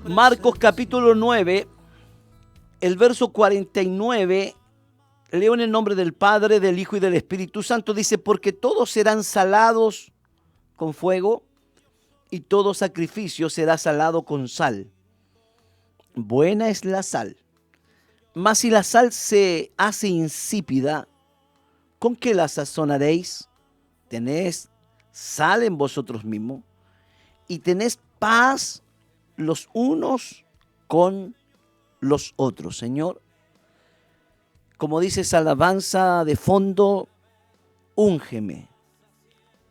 Marcos capítulo 9, el verso 49, leo en el nombre del Padre, del Hijo y del Espíritu Santo, dice, porque todos serán salados con fuego y todo sacrificio será salado con sal. Buena es la sal, mas si la sal se hace insípida, ¿con qué la sazonaréis? Tenés sal en vosotros mismos y tenés paz los unos con los otros. Señor, como dice esa alabanza de fondo, úngeme.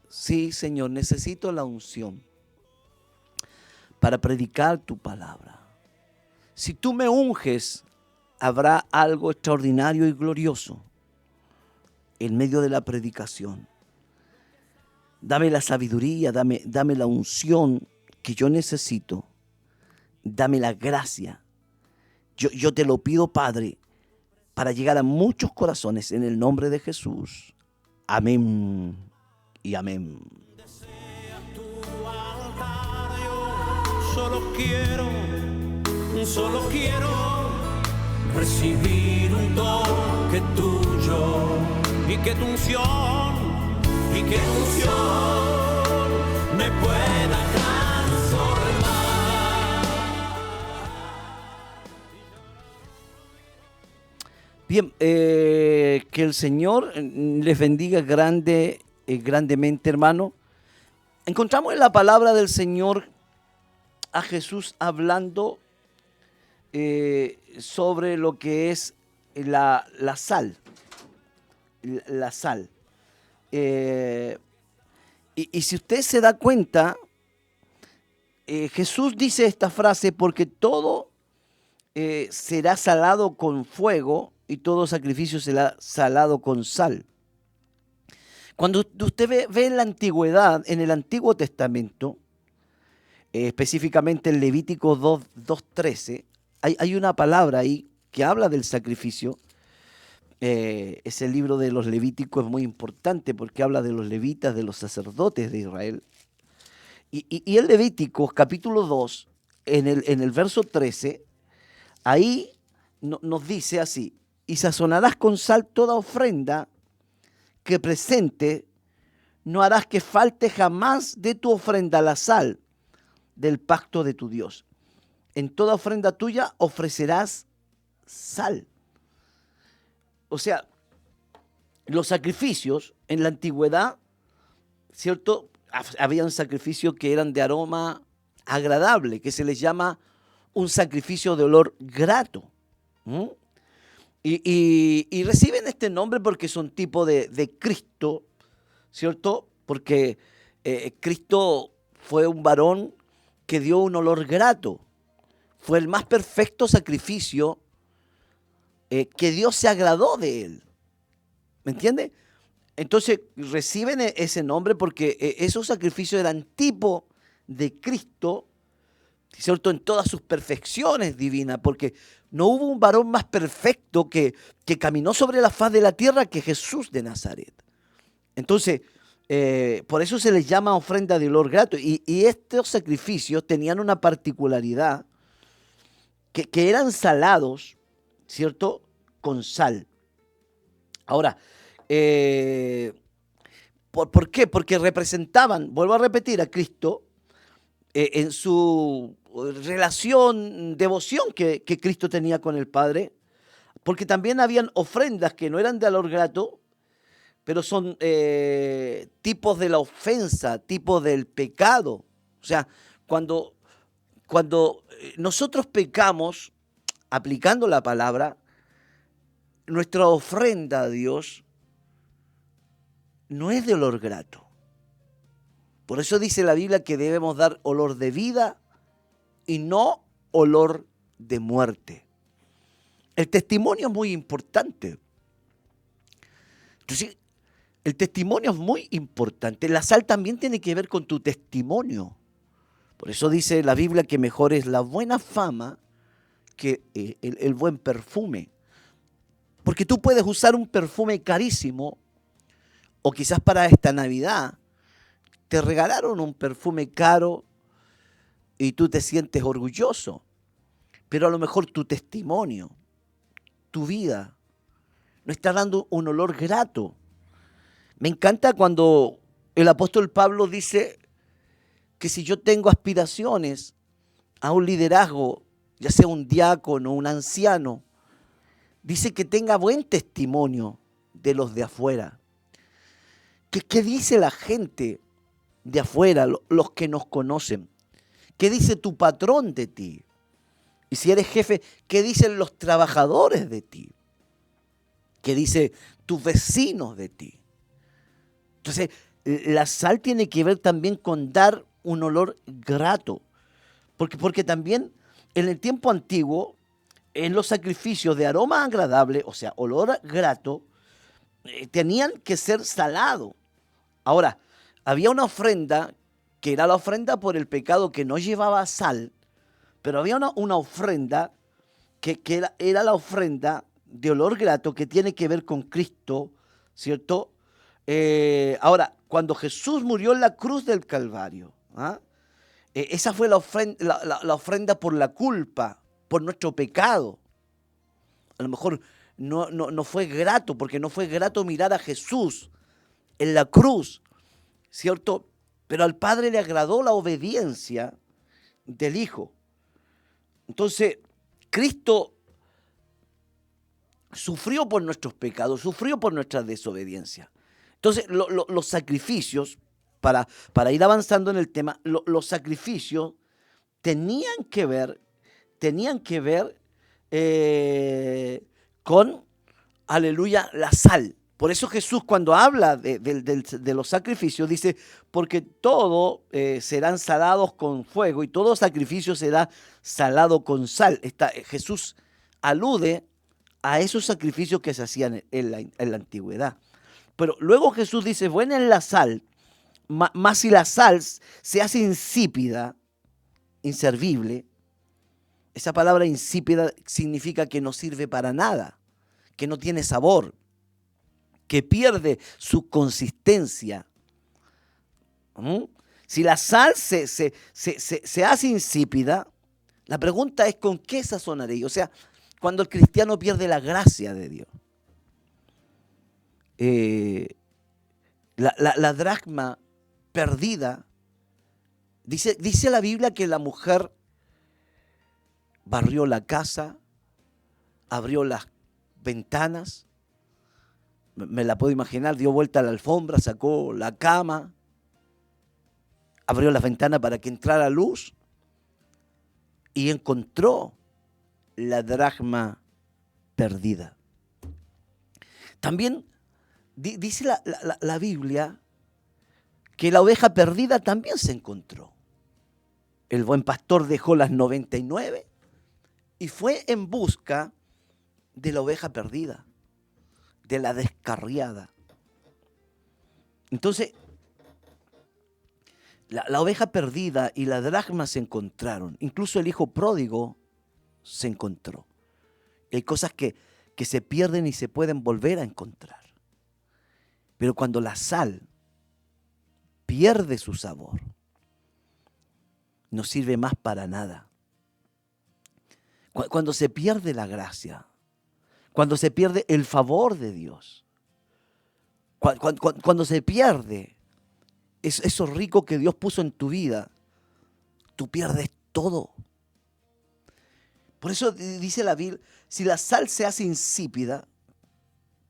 Sí, Señor, necesito la unción para predicar tu palabra. Si tú me unges, habrá algo extraordinario y glorioso en medio de la predicación. Dame la sabiduría, dame la unción que yo necesito. Dame la gracia. Yo te lo pido, Padre, para llegar a muchos corazones en el nombre de Jesús. Amén y amén. Solo quiero recibir un toque tuyo y que tu unción me pueda transformar. Bien, que el Señor les bendiga grandemente, hermano. Encontramos en la palabra del Señor a Jesús hablando sobre lo que es la sal. La sal. Y si usted se da cuenta, Jesús dice esta frase, porque todo será salado con fuego y todo sacrificio será salado con sal. Cuando usted ve en la antigüedad, en el Antiguo Testamento, específicamente en Levítico 2:13, hay una palabra ahí que habla del sacrificio. Ese libro de los Levíticos es muy importante porque habla de los levitas, de los sacerdotes de Israel. Y el Levítico capítulo 2, en el verso 13, ahí nos dice así, y sazonarás con sal toda ofrenda que presente, no harás que falte jamás de tu ofrenda la sal del pacto de tu Dios. En toda ofrenda tuya ofrecerás sal. O sea, los sacrificios en la antigüedad, ¿cierto? Habían sacrificios que eran de aroma agradable, que se les llama un sacrificio de olor grato. Y reciben este nombre porque son tipo de Cristo, ¿cierto? Porque Cristo fue un varón que dio un olor grato. Fue el más perfecto sacrificio que Dios se agradó de él. ¿Me entiende? Entonces reciben ese nombre porque esos sacrificios eran tipo de Cristo, ¿cierto? En todas sus perfecciones divinas, porque no hubo un varón más perfecto que caminó sobre la faz de la tierra que Jesús de Nazaret. Entonces, por eso se les llama ofrenda de olor grato. Y estos sacrificios tenían una particularidad, que eran salados, ¿cierto? Con sal. Ahora, ¿por qué? Porque representaban, vuelvo a repetir, a Cristo en su relación, devoción que Cristo tenía con el Padre, porque también habían ofrendas que no eran de olor grato, pero son tipos de la ofensa, tipos del pecado. O sea, cuando nosotros pecamos, aplicando la palabra, nuestra ofrenda a Dios no es de olor grato. Por eso dice la Biblia que debemos dar olor de vida y no olor de muerte. El testimonio es muy importante. Entonces, el testimonio es muy importante. La sal también tiene que ver con tu testimonio. Por eso dice la Biblia que mejor es la buena fama que el buen perfume. Porque tú puedes usar un perfume carísimo, o quizás para esta Navidad te regalaron un perfume caro y tú te sientes orgulloso. pero a lo mejor tu testimonio, tu vida, no está dando un olor grato. Me encanta cuando el apóstol Pablo dice que si yo tengo aspiraciones a un liderazgo, ya sea un diácono, un anciano, dice que tenga buen testimonio de los de afuera. ¿Qué dice la gente de afuera, los que nos conocen? ¿Qué dice tu patrón de ti? Y si eres jefe, ¿qué dicen los trabajadores de ti? ¿Qué dicen tus vecinos de ti? Entonces, la sal tiene que ver también con dar un olor grato. Porque también en el tiempo antiguo, en los sacrificios de aroma agradable, o sea, olor grato, tenían que ser salados. Ahora, había una ofrenda que era la ofrenda por el pecado que no llevaba sal, pero había una ofrenda que era la ofrenda de olor grato que tiene que ver con Cristo, ¿cierto? Ahora, cuando Jesús murió en la cruz del Calvario, ¿ah? Esa fue la ofrenda, la ofrenda por la culpa, por nuestro pecado. A lo mejor no fue grato, porque no fue grato mirar a Jesús en la cruz, ¿cierto? Pero al Padre le agradó la obediencia del Hijo. Entonces, Cristo sufrió por nuestros pecados, sufrió por nuestra desobediencia. Entonces, los sacrificios, para ir avanzando en el tema, los sacrificios tenían que ver con, aleluya, la sal. Por eso Jesús cuando habla de los sacrificios dice, porque todo serán salados con fuego y todo sacrificio será salado con sal. Jesús alude a esos sacrificios que se hacían en la antigüedad. Pero luego Jesús dice, buena es la sal, más si la sal se hace insípida, inservible. Esa palabra insípida significa que no sirve para nada, que no tiene sabor, que pierde su consistencia. Si la sal se hace insípida, la pregunta es ¿con qué sazonaré? O sea, cuando el cristiano pierde la gracia de Dios. La dracma perdida, dice la Biblia que la mujer barrió la casa, abrió las ventanas, me la puedo imaginar, dio vuelta a la alfombra, sacó la cama, abrió las ventanas para que entrara luz y encontró la dracma perdida. También dice la Biblia que la oveja perdida también se encontró. El buen pastor dejó las 99 y fue en busca de la oveja perdida, de la descarriada. Entonces, la oveja perdida y la dracma se encontraron. Incluso el hijo pródigo se encontró. Hay cosas que se pierden y se pueden volver a encontrar. Pero cuando la sal pierde su sabor, no sirve más para nada. Cuando se pierde la gracia, cuando se pierde el favor de Dios, cuando se pierde eso rico que Dios puso en tu vida, tú pierdes todo. Por eso dice la Biblia, si la sal se hace insípida,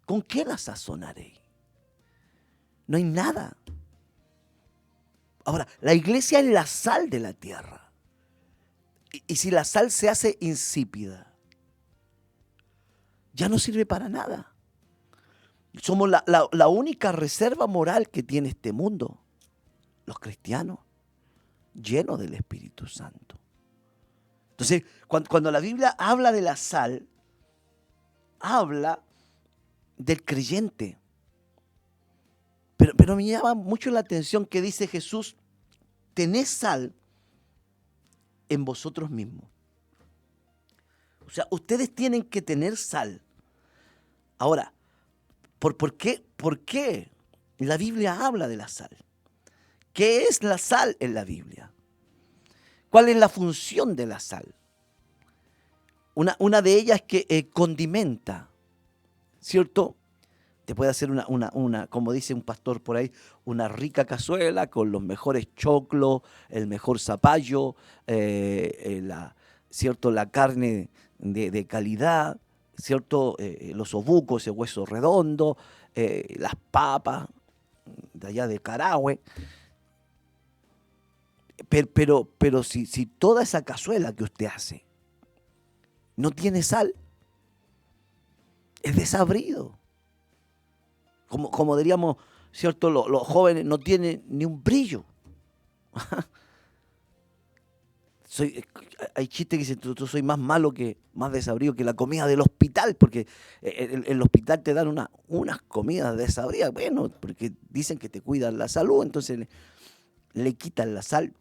¿con qué la sazonaré? No hay nada. Ahora, la iglesia es la sal de la tierra. Y si la sal se hace insípida, ya no sirve para nada. Somos la única reserva moral que tiene este mundo, los cristianos, llenos del Espíritu Santo. Entonces, cuando la Biblia habla de la sal, habla del creyente. Pero me llama mucho la atención que dice Jesús, tened sal en vosotros mismos. O sea, ustedes tienen que tener sal. Ahora, ¿por qué la Biblia habla de la sal? ¿Qué es la sal en la Biblia? ¿Cuál es la función de la sal? Una de ellas es que condimenta, ¿cierto? Te puede hacer como dice un pastor por ahí, una rica cazuela con los mejores choclos, el mejor zapallo, ¿cierto? La carne de calidad, ¿cierto? Los obucos, ese hueso redondo, las papas de allá de Carahue. Pero si toda esa cazuela que usted hace no tiene sal, es desabrido. Como diríamos, ¿cierto? Los jóvenes no tienen ni un brillo. Hay chistes que dicen, tú soy más malo más desabrido que la comida del hospital, porque en el hospital te dan unas comidas desabridas, bueno, porque dicen que te cuidan la salud, entonces le quitan la sal.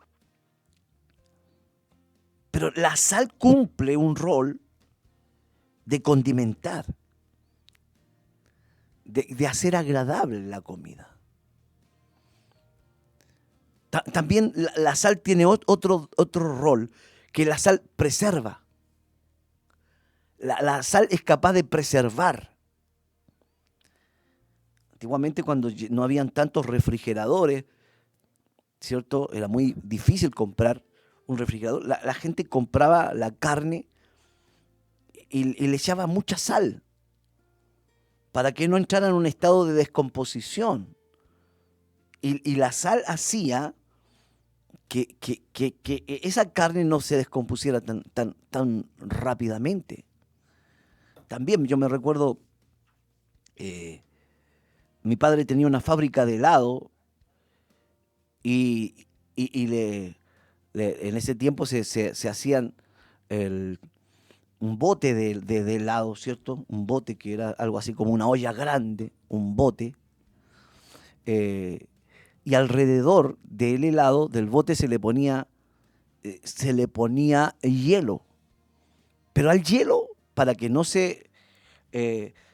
Pero la sal cumple un rol de condimentar, de hacer agradable la comida. También la sal tiene otro rol, que la sal preserva. La sal es capaz de preservar. Antiguamente, cuando no habían tantos refrigeradores, ¿cierto? Era muy difícil comprar un refrigerador. La gente compraba la carne y le echaba mucha sal para que no entrara en un estado de descomposición. Y la sal hacía que esa carne no se descompusiera tan rápidamente. También yo me recuerdo, mi padre tenía una fábrica de helado y en ese tiempo se hacían un bote de helado, ¿cierto? Un bote que era algo así como una olla grande, un bote. Y alrededor del helado, del bote, se le ponía hielo. Pero al hielo, para que no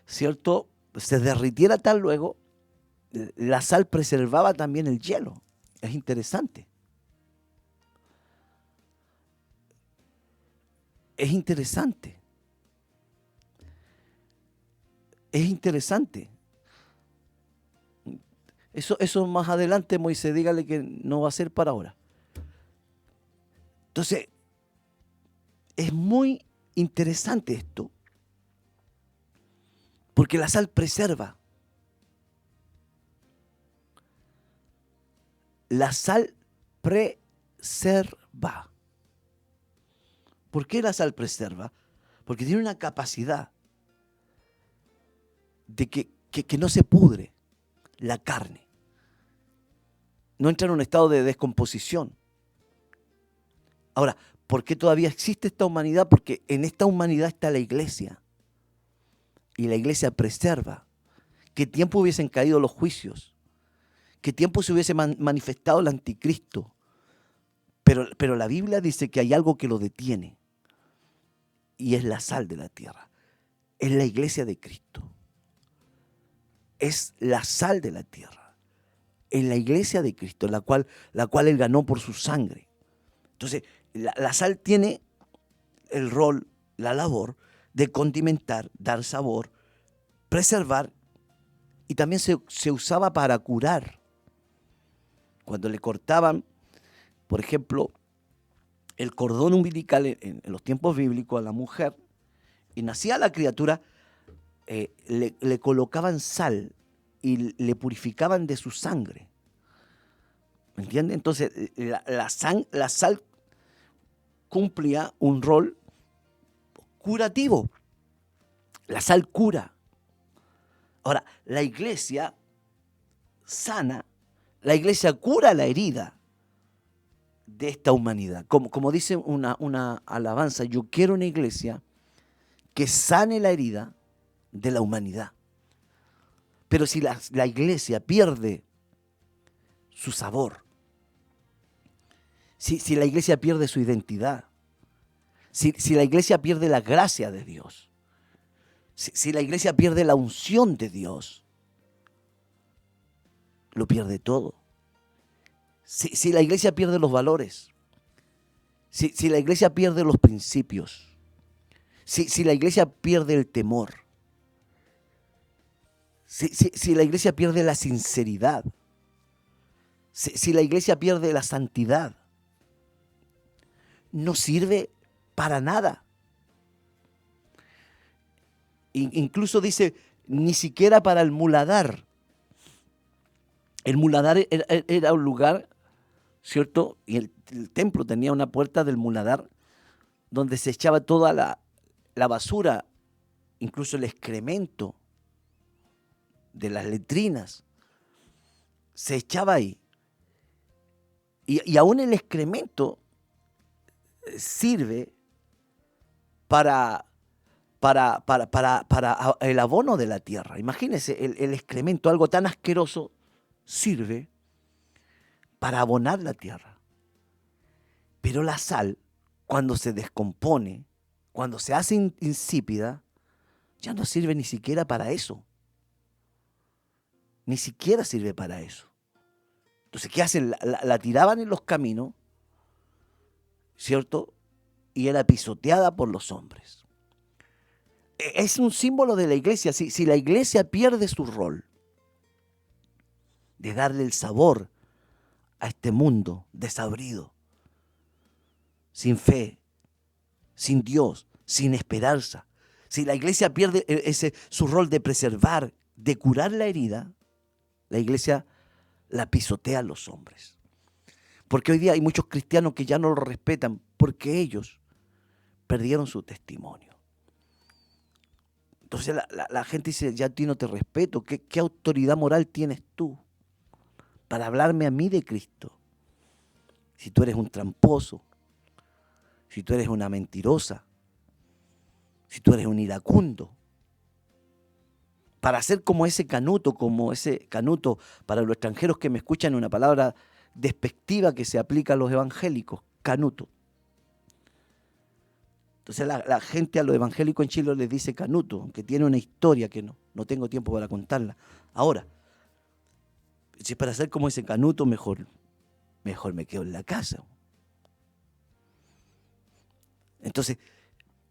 ¿cierto? Se derritiera tan luego, la sal preservaba también el hielo. Es interesante. Es interesante. Es interesante. Eso más adelante, Moisés, dígale que no va a ser para ahora. Entonces, es muy interesante esto, porque la sal preserva. La sal preserva. ¿Por qué la sal preserva? Porque tiene una capacidad de que no se pudre la carne. No entra en un estado de descomposición. Ahora, ¿por qué todavía existe esta humanidad? Porque en esta humanidad está la iglesia. Y la iglesia preserva. ¿Qué tiempo hubiesen caído los juicios? ¿Qué tiempo se hubiese manifestado el anticristo? Pero la Biblia dice que hay algo que lo detiene. Y es la sal de la tierra. Es la iglesia de Cristo. Es la sal de la tierra. Es la iglesia de Cristo, la cual Él ganó por su sangre. Entonces, la sal tiene el rol, la labor de condimentar, dar sabor, preservar, y también se usaba para curar. Cuando le cortaban, por ejemplo, el cordón umbilical en los tiempos bíblicos a la mujer, y nacía la criatura, le colocaban sal y le purificaban de su sangre. ¿Me entiende? Entonces, la sal cumplía un rol curativo. La sal cura. Ahora, la iglesia sana, la iglesia cura la herida de esta humanidad. Como dice una alabanza, yo quiero una iglesia que sane la herida de la humanidad. Pero si la iglesia pierde su sabor, si la iglesia pierde su identidad, si la iglesia pierde la gracia de Dios, si la iglesia pierde la unción de Dios, lo pierde todo. Si la iglesia pierde los valores, si la iglesia pierde los principios, si la iglesia pierde el temor, si la iglesia pierde la sinceridad, si la iglesia pierde la santidad, no sirve para nada. Incluso dice, ni siquiera para el muladar. El muladar era un lugar, ¿cierto? Y el templo tenía una puerta del muladar donde se echaba toda la basura, incluso el excremento de las letrinas, se echaba ahí. Y aún el excremento sirve para el abono de la tierra. Imagínense, el excremento, algo tan asqueroso, sirve para abonar la tierra. Pero la sal, cuando se descompone, cuando se hace insípida, ya no sirve ni siquiera para eso. Ni siquiera sirve para eso. Entonces, ¿qué hacen? La tiraban en los caminos, ¿cierto? Y era pisoteada por los hombres. Es un símbolo de la iglesia. Si la iglesia pierde su rol de darle el sabor a este mundo desabrido, sin fe, sin Dios, sin esperanza, si la iglesia pierde su rol de preservar, de curar la herida, la iglesia la pisotea a los hombres. Porque hoy día hay muchos cristianos que ya no lo respetan porque ellos perdieron su testimonio. Entonces la gente dice, ya a ti no te respeto. ¿Qué autoridad moral tienes tú para hablarme a mí de Cristo? Si tú eres un tramposo, si tú eres una mentirosa, si tú eres un iracundo. Para ser como ese canuto, para los extranjeros que me escuchan, una palabra despectiva que se aplica a los evangélicos, canuto. Entonces la gente a los evangélicos en Chile les dice canuto, aunque tiene una historia que no tengo tiempo para contarla. Ahora, si para ser como ese canuto, mejor me quedo en la casa. Entonces,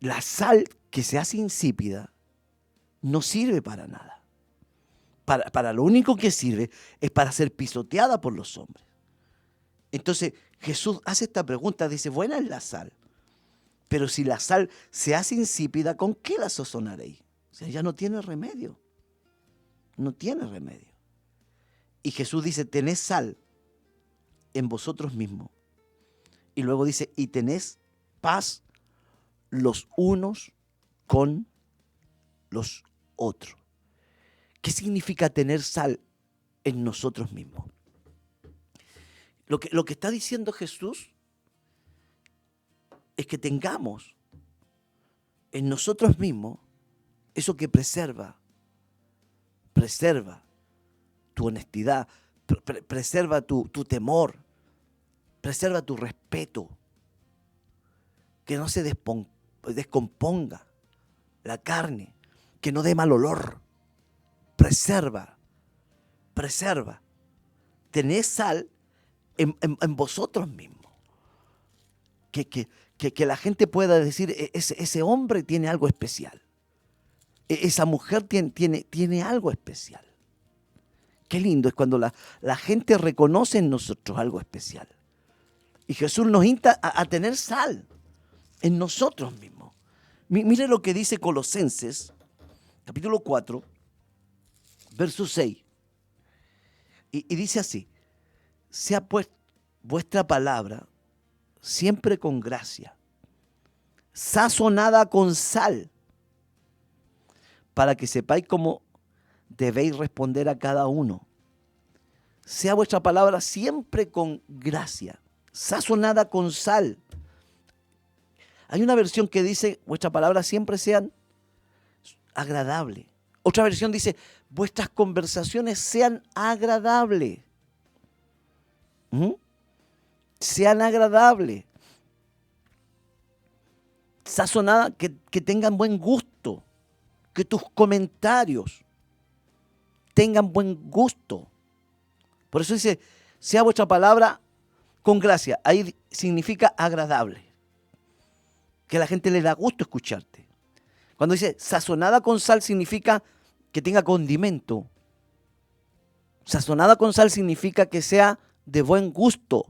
la sal que se hace insípida no sirve para nada. Para lo único que sirve es para ser pisoteada por los hombres. Entonces Jesús hace esta pregunta, dice, buena es la sal, pero si la sal se hace insípida, ¿con qué la sazonaréis? O sea, ya no tiene remedio. No tiene remedio. Y Jesús dice, tenés sal en vosotros mismos. Y luego dice, y tenés paz los unos con los otros. ¿Qué significa tener sal en nosotros mismos? Lo que está diciendo Jesús es que tengamos en nosotros mismos eso que preserva tu honestidad, preserva tu temor, preserva tu respeto, que no se descomponga la carne, que no dé mal olor. Preserva. Tenés sal en vosotros mismos. Que la gente pueda decir, ese hombre tiene algo especial. Esa mujer tiene algo especial. Qué lindo es cuando la gente reconoce en nosotros algo especial. Y Jesús nos insta a tener sal en nosotros mismos. Mire lo que dice Colosenses, capítulo 4, verso 6. Y dice así, sea pues vuestra palabra siempre con gracia, sazonada con sal, para que sepáis cómo debéis responder a cada uno. Sea vuestra palabra siempre con gracia, sazonada con sal. Hay una versión que dice, vuestra palabra siempre sean agradables. Otra versión dice, vuestras conversaciones sean agradables. Sean agradables. Sazonada, que tengan buen gusto. Que tus comentarios tengan buen gusto. Por eso dice, sea vuestra palabra con gracia. Ahí significa agradable. Que a la gente le da gusto escucharte. Cuando dice sazonada con sal significa que tenga condimento. Sazonada con sal significa que sea de buen gusto.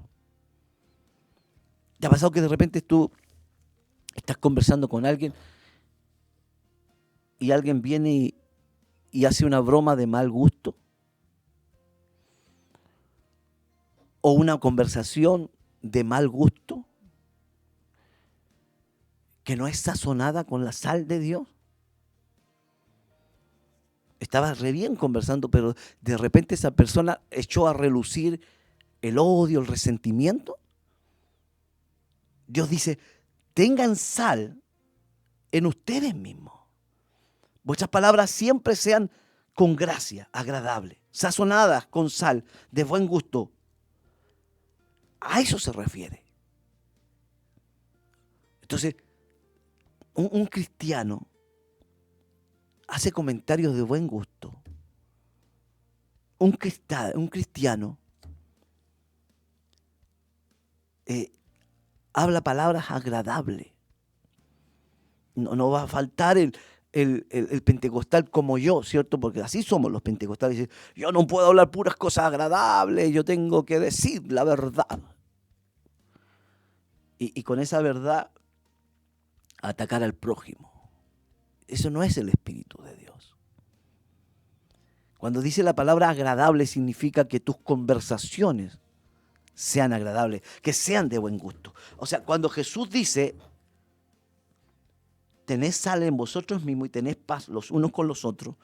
¿Te ha pasado que de repente tú estás conversando con alguien y alguien viene y hace una broma de mal gusto? ¿O una conversación de mal gusto que no es sazonada con la sal de Dios? Estaba re bien conversando, pero de repente esa persona echó a relucir el odio, el resentimiento. Dios dice, tengan sal en ustedes mismos. Vuestras palabras siempre sean con gracia, agradables, sazonadas con sal, de buen gusto. A eso se refiere. Entonces, un cristiano hace comentarios de buen gusto. Un cristiano habla palabras agradables. No va a faltar el pentecostal como yo, ¿cierto? Porque así somos los pentecostales. Dicen, yo no puedo hablar puras cosas agradables, yo tengo que decir la verdad. Y con esa verdad atacar al prójimo. Eso no es el Espíritu de Dios. Cuando dice la palabra agradable significa que tus conversaciones sean agradables, que sean de buen gusto. O sea, cuando Jesús dice, tenés sal en vosotros mismos y tenés paz los unos con los otros,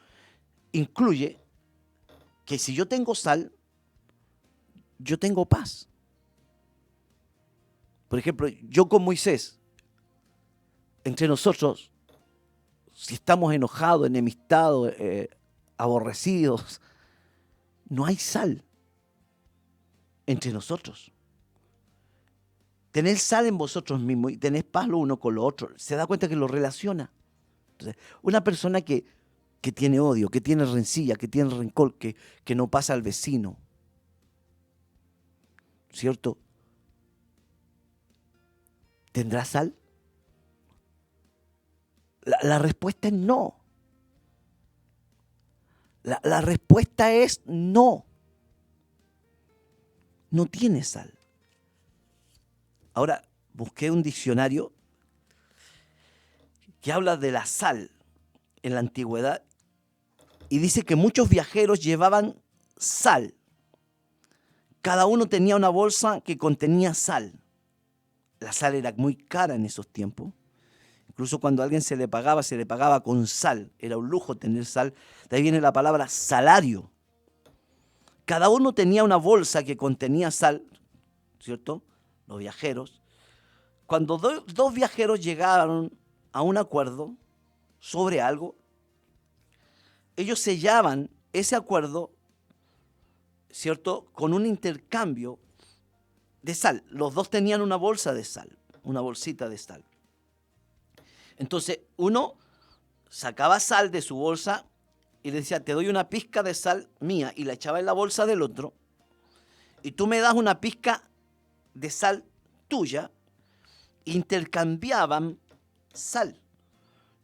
incluye que si yo tengo sal, yo tengo paz. Por ejemplo, yo con Moisés, entre nosotros, si estamos enojados, enemistados, aborrecidos, no hay sal entre nosotros. Tenés sal en vosotros mismos y tenés paz lo uno con lo otro. Se da cuenta que lo relaciona. Entonces, una persona que tiene odio, que tiene rencilla, que tiene rencor, que no pasa al vecino, ¿cierto? ¿Tendrá sal? La respuesta es no. La respuesta es no. No tiene sal. Ahora, busqué un diccionario que habla de la sal en la antigüedad y dice que muchos viajeros llevaban sal. Cada uno tenía una bolsa que contenía sal. La sal era muy cara en esos tiempos. Incluso cuando a alguien se le pagaba con sal. Era un lujo tener sal. De ahí viene la palabra salario. Cada uno tenía una bolsa que contenía sal, ¿cierto? Los viajeros. Cuando dos viajeros llegaron a un acuerdo sobre algo, ellos sellaban ese acuerdo, ¿cierto?, con un intercambio de sal. Los dos tenían una bolsa de sal, una bolsita de sal. Entonces, uno sacaba sal de su bolsa y le decía, te doy una pizca de sal mía, y la echaba en la bolsa del otro, y tú me das una pizca de sal tuya. Intercambiaban sal.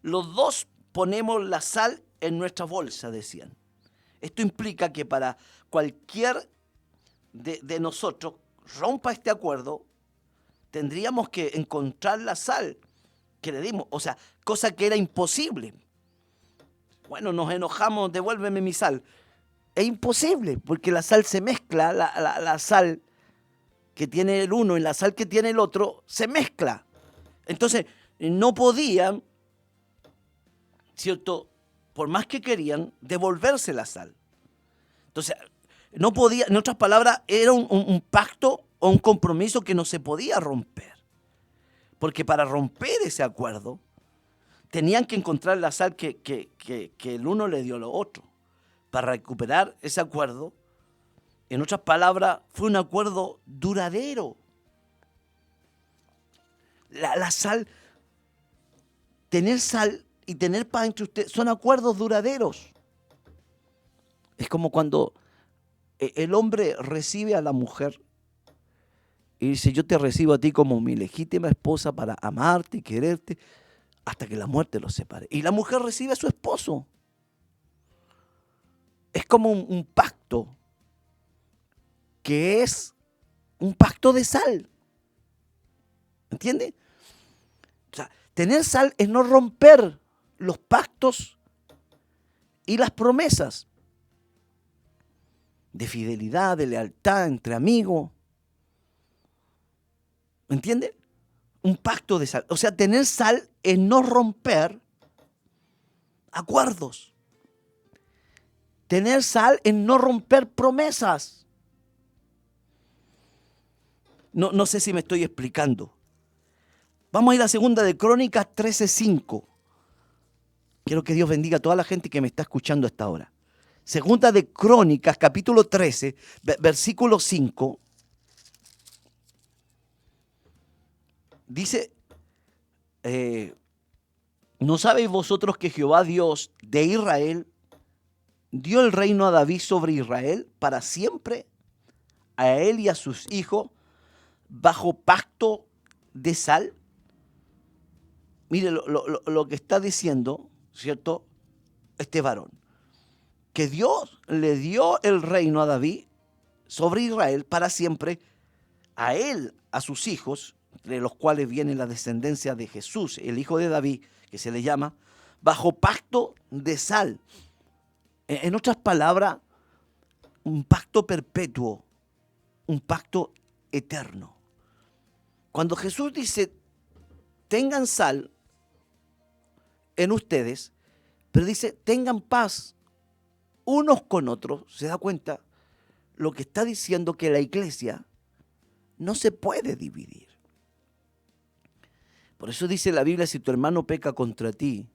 Los dos ponemos la sal en nuestra bolsa, decían. Esto implica que para cualquier de nosotros rompa este acuerdo, tendríamos que encontrar la sal que le dimos, o sea, cosa que era imposible. Bueno, nos enojamos, devuélveme mi sal. Es imposible, porque la sal se mezcla, la sal que tiene el uno y la sal que tiene el otro se mezcla. Entonces, no podían, ¿cierto?, por más que querían, devolverse la sal. Entonces, no podía, en otras palabras, era un pacto o un compromiso que no se podía romper. Porque para romper ese acuerdo, tenían que encontrar la sal que el uno le dio al otro. Para recuperar ese acuerdo, en otras palabras, fue un acuerdo duradero. La sal, tener sal y tener paz entre ustedes son acuerdos duraderos. Es como cuando el hombre recibe a la mujer y dice, yo te recibo a ti como mi legítima esposa para amarte y quererte hasta que la muerte los separe. Y la mujer recibe a su esposo. Es como un pacto, que es un pacto de sal. ¿Entiende? O sea, tener sal es no romper los pactos y las promesas de fidelidad, de lealtad entre amigos. ¿Entiende? Un pacto de sal. O sea, tener sal es no romper acuerdos. Tener sal es no romper promesas. No sé si me estoy explicando. Vamos a ir a segunda de Crónicas 13:5. Quiero que Dios bendiga a toda la gente que me está escuchando hasta ahora. Segunda de Crónicas, capítulo 13, versículo 5. Dice, ¿no sabéis vosotros que Jehová Dios de Israel dio el reino a David sobre Israel para siempre, a él y a sus hijos, bajo pacto de sal? Mire lo que está diciendo, ¿cierto? Este varón, que Dios le dio el reino a David sobre Israel para siempre, a él, a sus hijos, de los cuales viene la descendencia de Jesús, el hijo de David, que se le llama, bajo pacto de sal. En otras palabras, un pacto perpetuo, un pacto eterno. Cuando Jesús dice, tengan sal en ustedes, pero dice, tengan paz unos con otros, se da cuenta lo que está diciendo, que la iglesia no se puede dividir. Por eso dice la Biblia, si tu hermano peca contra ti,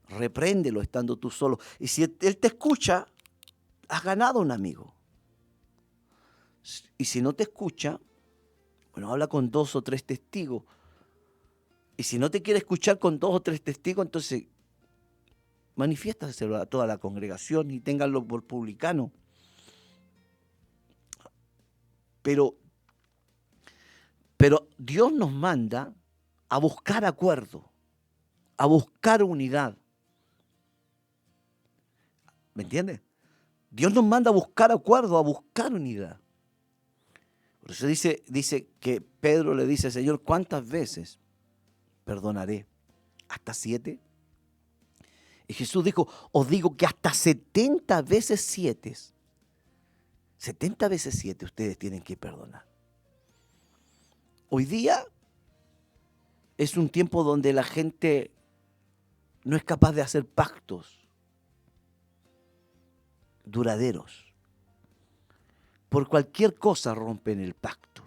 repréndelo estando tú solo. Y si él te escucha, has ganado un amigo. Y si no te escucha, bueno, habla con 2 o 3 testigos. Y si no te quiere escuchar con 2 o 3 testigos, entonces manifiéstaselo a toda la congregación y ténganlo por publicano. Pero Dios nos manda a buscar acuerdo, a buscar unidad. ¿Me entiendes? Dios nos manda a buscar acuerdo, a buscar unidad. Por eso dice que Pedro le dice, Señor, ¿cuántas veces perdonaré? ¿Hasta 7? Y Jesús dijo, os digo que hasta 70 veces 7. 70 veces 7 ustedes tienen que perdonar. Hoy día es un tiempo donde la gente no es capaz de hacer pactos duraderos. Por cualquier cosa rompen el pacto.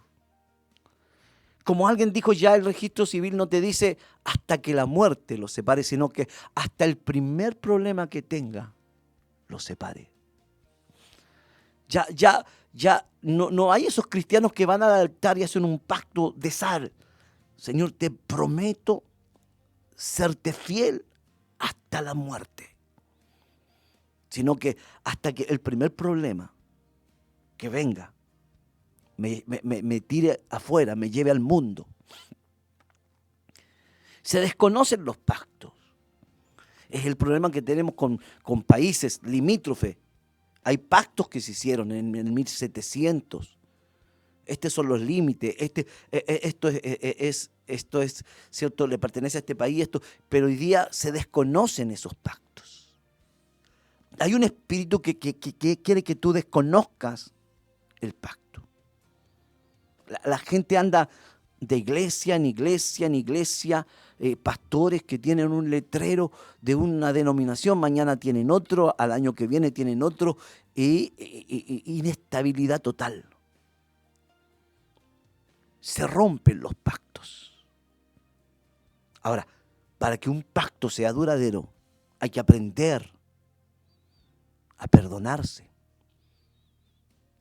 Como alguien dijo, ya el registro civil no te dice hasta que la muerte los separe, sino que hasta el primer problema que tenga los separe. Ya no hay esos cristianos que van al altar y hacen un pacto de sal. Señor, te prometo serte fiel hasta la muerte. Sino que hasta que el primer problema que venga me tire afuera, me lleve al mundo. Se desconocen los pactos. Es el problema que tenemos con países limítrofes. Hay pactos que se hicieron en el 1700. Estos son los límites. Esto es cierto, le pertenece a este país, pero hoy día se desconocen esos pactos. Hay un espíritu que quiere que tú desconozcas el pacto. La gente anda de iglesia en iglesia, pastores que tienen un letrero de una denominación, mañana tienen otro, al año que viene tienen otro, inestabilidad total. Se rompen los pactos. Ahora, para que un pacto sea duradero, hay que aprender a perdonarse,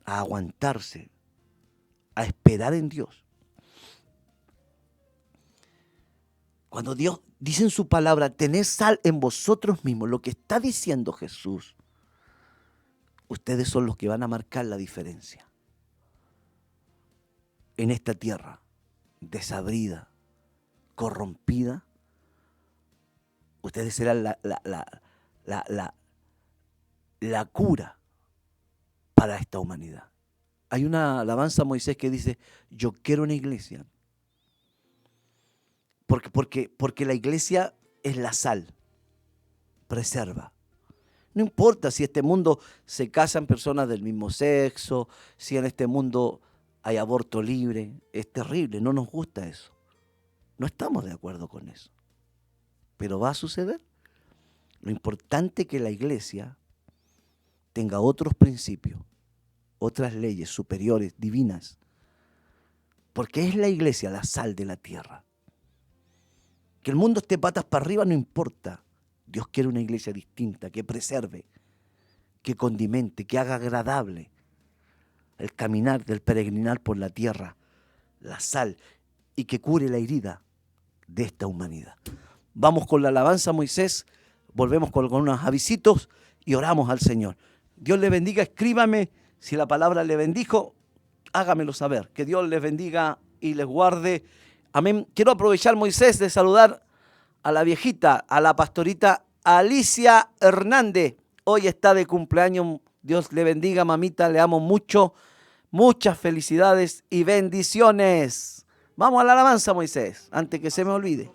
a aguantarse, a esperar en Dios. Cuando Dios dice en su palabra, tened sal en vosotros mismos, lo que está diciendo Jesús, ustedes son los que van a marcar la diferencia en esta tierra desabrida, corrompida, Ustedes serán la cura para esta humanidad. Hay una alabanza a Moisés que dice, yo quiero una iglesia. Porque la iglesia es la sal, preserva. No importa si este mundo se casan personas del mismo sexo, si en este mundo hay aborto libre, es terrible, no nos gusta eso. No estamos de acuerdo con eso. Pero va a suceder. Lo importante es que la iglesia tenga otros principios, otras leyes superiores, divinas. Porque es la iglesia la sal de la tierra. Que el mundo esté patas para arriba no importa. Dios quiere una iglesia distinta, que preserve, que condimente, que haga agradable el caminar del peregrinar por la tierra, la sal, y que cure la herida de esta humanidad. Vamos con la alabanza, Moisés, volvemos con unos avisitos y oramos al Señor. Dios le bendiga, escríbame, si la palabra le bendijo, hágamelo saber. Que Dios les bendiga y les guarde. Amén. Quiero aprovechar, Moisés, de saludar a la viejita, a la pastorita Alicia Hernández. Hoy está de cumpleaños. Dios le bendiga, mamita, le amo mucho. Muchas felicidades y bendiciones. Vamos a la alabanza, Moisés, antes que se me olvide.